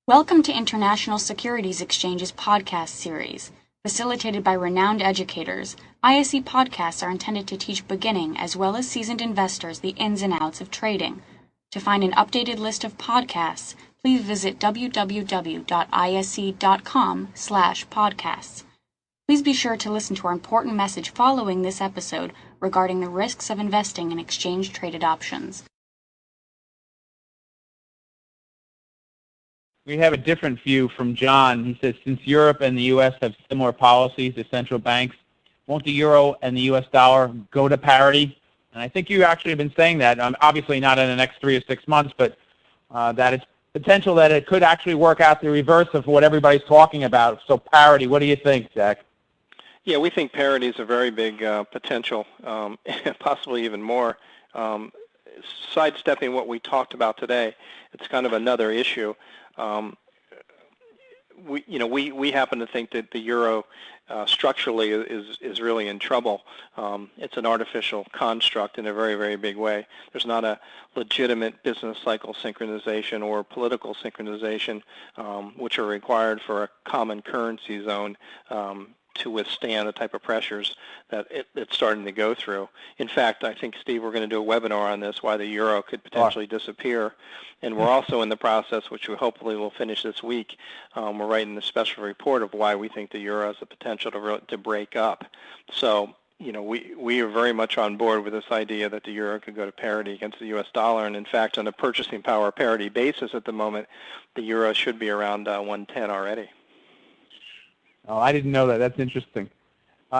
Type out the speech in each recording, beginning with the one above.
Welcome to International Securities Exchange's podcast series. Facilitated by renowned educators, ISE podcasts are intended to teach beginning as well as seasoned investors the ins and outs of trading. To find an updated list of podcasts, please visit www.ise.com/podcasts. Please be sure to listen to our important message following this episode regarding the risks of investing in exchange-traded options. We have a different view from John. He says, since Europe and the U.S. have similar policies as central banks, won't the euro and the U.S. dollar go to parity? And I think you actually have been saying that, obviously not in the next 3 or 6 months, but that it's potential that it could actually work out the reverse of what everybody's talking about. So parity, what do you think, Jack? Yeah, we think parity is a very big potential, possibly even more. Sidestepping what we talked about today, it's kind of another issue. We happen to think that the euro structurally is really in trouble. It's an artificial construct in a very, very big way. There's not a legitimate business cycle synchronization or political synchronization, which are required for a common currency zone to withstand the type of pressures that it's starting to go through. In fact, I think, Steve, we're going to do a webinar on this, why the euro could potentially disappear. And we're also in the process, which we hopefully will finish this week, we're writing a special report of why we think the euro has the potential to break up. So, we are very much on board with this idea that the euro could go to parity against the U.S. dollar. And in fact, on a purchasing power parity basis at the moment, the euro should be around 110 already. Oh, I didn't know that. That's interesting.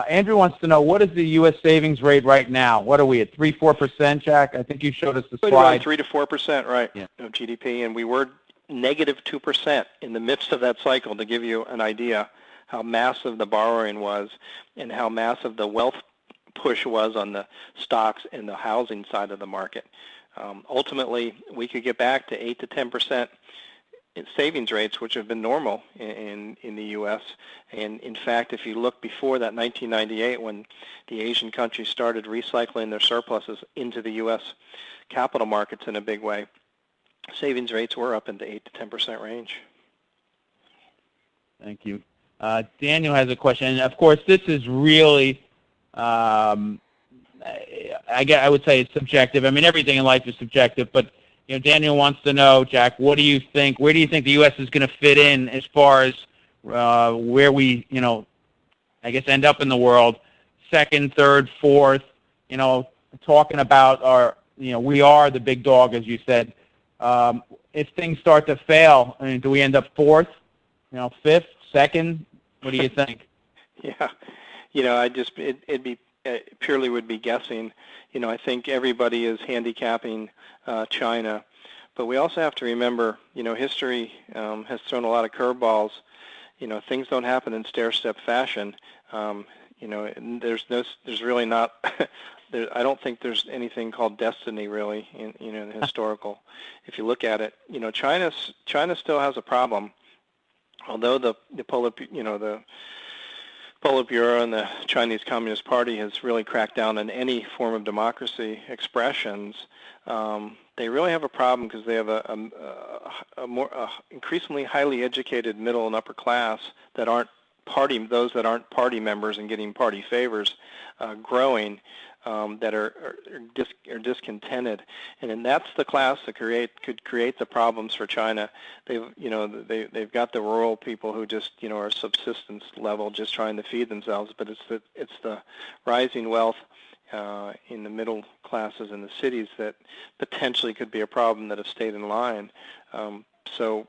Andrew wants to know, what is the U.S. savings rate right now? What are we at, 3-4%, Jack? I think you showed us the slide. 3 to 4%, right, of GDP, and we were negative 2% in the midst of that cycle, to give you an idea how massive the borrowing was and how massive the wealth push was on the stocks and the housing side of the market. Ultimately, we could get back to 8 to 10% savings rates, which have been normal in the U.S. And in fact, if you look before that 1998, when the Asian countries started recycling their surpluses into the U.S. capital markets in a big way, savings rates were up in the 8 to 10% range. Thank you. Daniel has a question, and of course, this is really, I would say it's subjective. I mean, everything in life is subjective, but Daniel wants to know, Jack, what do you think? Where do you think the U.S. is going to fit in as far as where we, I guess, end up in the world? Second, third, fourth. Talking about our, we are the big dog, as you said. If things start to fail, I mean, do we end up fourth? Fifth, second? What do you think? Yeah, it purely would be guessing. I think everybody is handicapping China, but we also have to remember, history has thrown a lot of curveballs. Things don't happen in stair-step fashion. There's really not. I don't think there's anything called destiny really in the historical. If you look at it, China still has a problem, although the Politburo and the Chinese Communist Party has really cracked down on any form of democracy expressions. They really have a problem because they have a more increasingly highly educated middle and upper class that aren't those that aren't party members and getting party favors, growing, that are discontented, and then that's the class that could create the problems for China. They've got the rural people who just are subsistence level, just trying to feed themselves, but it's the rising wealth in the middle classes in the cities that potentially could be a problem that have stayed in line. So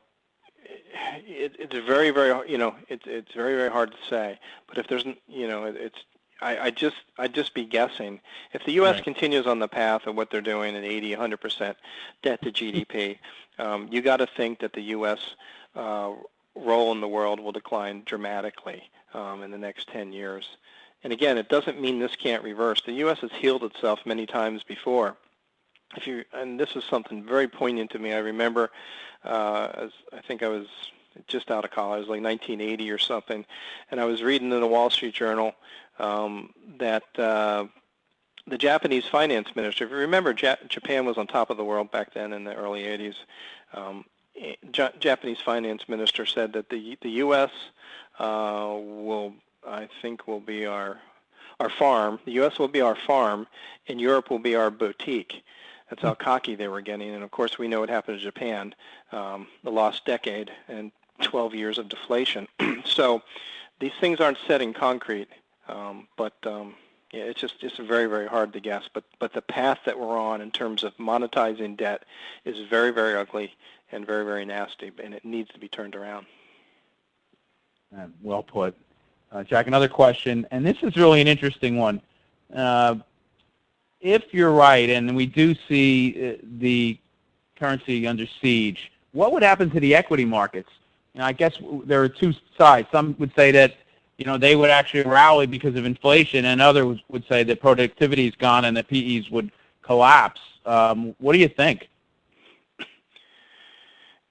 it's very, very, it's very, very hard to say. But if there's, I'd just be guessing. If the U.S. continues on the path of what they're doing at 80, 100% debt to GDP, you got to think that the U.S. Role in the world will decline dramatically in the next 10 years. And again, it doesn't mean this can't reverse. The U.S. has healed itself many times before. And this is something very poignant to me. I remember, as I think I was just out of college, like 1980 or something, and I was reading in the Wall Street Journal that the Japanese finance minister, if you remember, Japan was on top of the world back then in the early 80s. Japanese finance minister said that the U.S. Will, I think, will be our farm. The U.S. will be our farm, and Europe will be our boutique. That's how cocky they were getting. And of course, we know what happened to Japan, the lost decade and 12 years of deflation. So these things aren't set in concrete, but yeah, it's very, very hard to guess. But the path that we're on in terms of monetizing debt is very, very ugly and very, very nasty, and it needs to be turned around. Well put. Jack, another question, and this is really an interesting one. If you're right, and we do see the currency under siege, what would happen to the equity markets? I guess there are two sides. Some would say that they would actually rally because of inflation, and others would say that productivity is gone and the PEs would collapse. What do you think?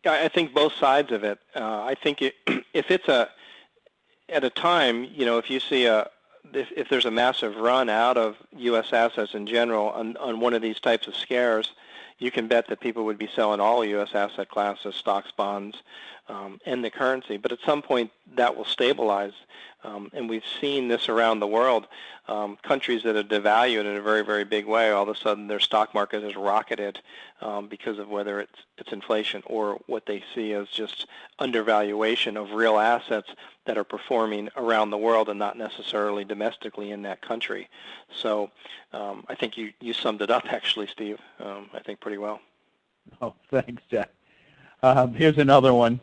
I think both sides of it. I think if it's at a time, if you see if there's a massive run out of U.S. assets in general on one of these types of scares, you can bet that people would be selling all U.S. asset classes, stocks, bonds, and the currency. But at some point, that will stabilize. And we've seen this around the world. Countries that have devalued in a very, very big way, all of a sudden their stock market has rocketed because of whether it's inflation or what they see as just undervaluation of real assets that are performing around the world and not necessarily domestically in that country. So I think you summed it up, actually, Steve, I think pretty well. Oh, thanks, Jack. Here's another one.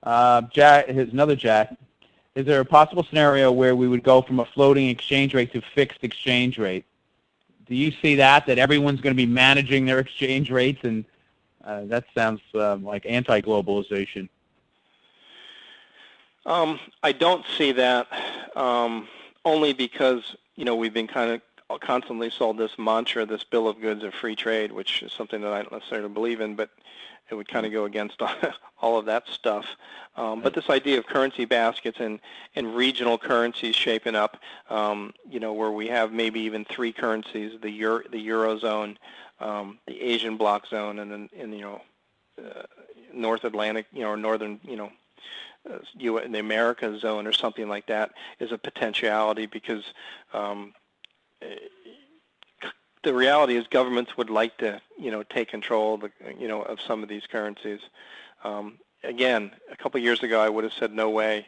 Here's another Jack. Is there a possible scenario where we would go from a floating exchange rate to fixed exchange rate? Do you see that everyone's going to be managing their exchange rates? And that sounds like anti-globalization. I don't see that only because, we've been kind of constantly sold this mantra, this bill of goods of free trade, which is something that I don't necessarily believe in, but it would kind of go against all of that stuff. But this idea of currency baskets and regional currencies shaping up, where we have maybe even three currencies, the Eurozone, the Asian bloc zone, and then, North Atlantic, or Northern, the America zone or something like that is a potentiality because the reality is governments would like to, take control of of some of these currencies. Again, a couple of years ago, I would have said no way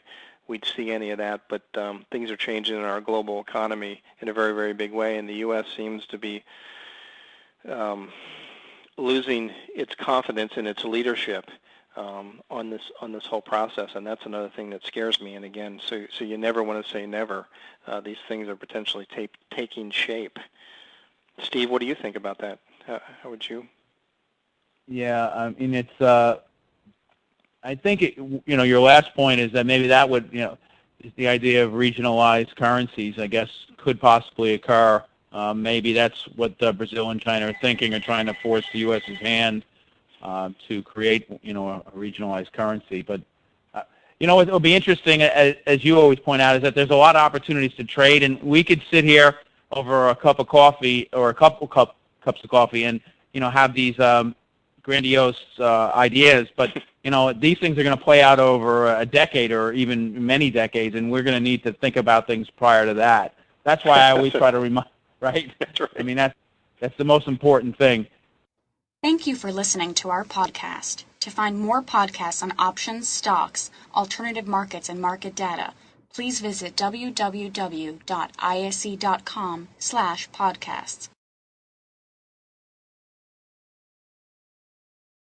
we'd see any of that, but things are changing in our global economy in a very, very big way, and the U.S. seems to be losing its confidence in its leadership on this whole process, and that's another thing that scares me. And again, so you never want to say never. These things are potentially taking shape. Steve, what do you think about that? How would you? Yeah, I mean, it's. I think your last point is that maybe that would is the idea of regionalized currencies. I guess could possibly occur. Maybe that's what Brazil and China are thinking, or trying to force the U.S.'s hand to create a regionalized currency. But what will be interesting, as you always point out, is that there's a lot of opportunities to trade, and we could sit here over a cup of coffee or a couple cups of coffee and have these grandiose ideas, but these things are going to play out over a decade or even many decades, and we're going to need to think about things prior to that. That's why I always try to remind, right? That's right. I mean, that's the most important thing. Thank you for listening to our podcast. To find more podcasts on options, stocks, alternative markets, and market data, please visit www.ise.com/podcasts.